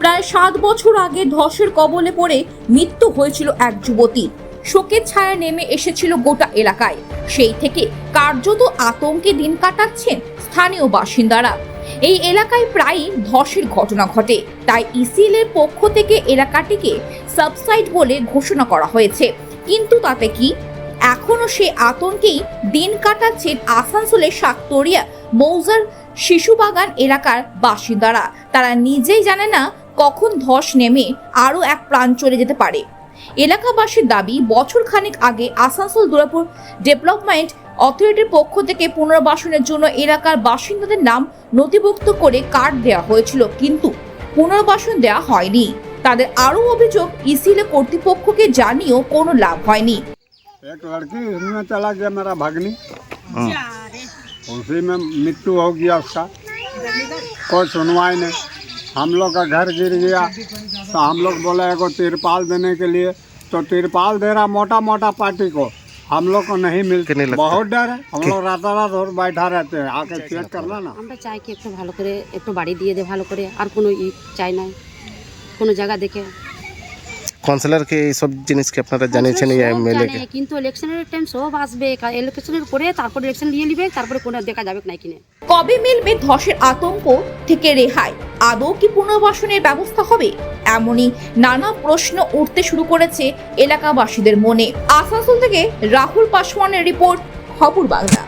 প্রায় 7 বছর আগে ধসের কবলে পড়ে মৃত্যু হয়েছিল এক যুবতীর। শোকের ছায়া নেমে এসেছিল গোটা এলাকায়। সেই থেকে কার্যত আতঙ্কে দিন কাটাচ্ছেন স্থানীয় বাসিন্দারা। এই এলাকায় প্রায়ই ধসের ঘটনা ঘটে, তাই ইসিএল এর পক্ষ থেকে এলাকাটিকে সাবসাইট বলে ঘোষণা করা হয়েছে। কিন্তু তাতে কি? এখনো সে আতঙ্কেই দিন কাটাচ্ছেন আসানসোলের শাকতরিয়া মৌজার শিশুবাগান এলাকার বাসিন্দারা। তারা নিজেই জানে না কখন ধস নেমে আরও এক প্রাণ চলে যেতে পারে। এলাকাবাসীর দাবি, বছর খানেক আগে আসানসোল দুর্গাপুর ডেভেলপমেন্ট অথরিটির পক্ষ থেকে পুনর্বাসনের জন্য এলাকার বাসিন্দাদের নাম নথিভুক্ত করে কার্ড দেওয়া হয়েছিল, কিন্তু পুনর্বাসন দেওয়া হয়নি। তাদের আরও অভিযোগ, ইসিএল কর্তৃপক্ষকে জানিয়েও কোনো লাভ হয়নি। एक लड़की इसमें चला गया मेरा भगनी, उसी में मृत्यु हो गया उसका। कोई सुनवाई नहीं। हम लोग का घर गिर गया तो हम लोग बोले एगो तिरपाल देने के लिए, तो तिरपाल दे रहा मोटा मोटा पार्टी को, हम लोग को नहीं मिलते। बहुत डर है। हम लोग रात और बैठा रहते हैं। आके चेक करना ना। আমরা চাই কি একটু ভালো করে একটু বাড়ি দিয়ে দে, ভালো করে। আর কোনো চাই না, কোনো জায়গা দেখে। কাউন্সিলর কে এই সব জিনিস কি আপনারা জানিয়েছেন এই এমএলএ কে? কিন্তু ইলেকশনের টাইম সব আসবে, ইলেকশনের পরে তারপর ইলেকশন নিয়ে নিবে, তারপরে কোনো দেখা যাবে না কিনে। কবে মিলবে ধসের আতঙ্ক থেকে রেহাই? আদৌ কি পুনর্বাসনের ব্যবস্থা হবে? এমনই নানা প্রশ্ন উঠতে শুরু করেছে এলাকাবাসীদের মনে। আসানসোল থেকে রাহুল পাসওয়ানের রিপোর্ট, খবর বাংলা।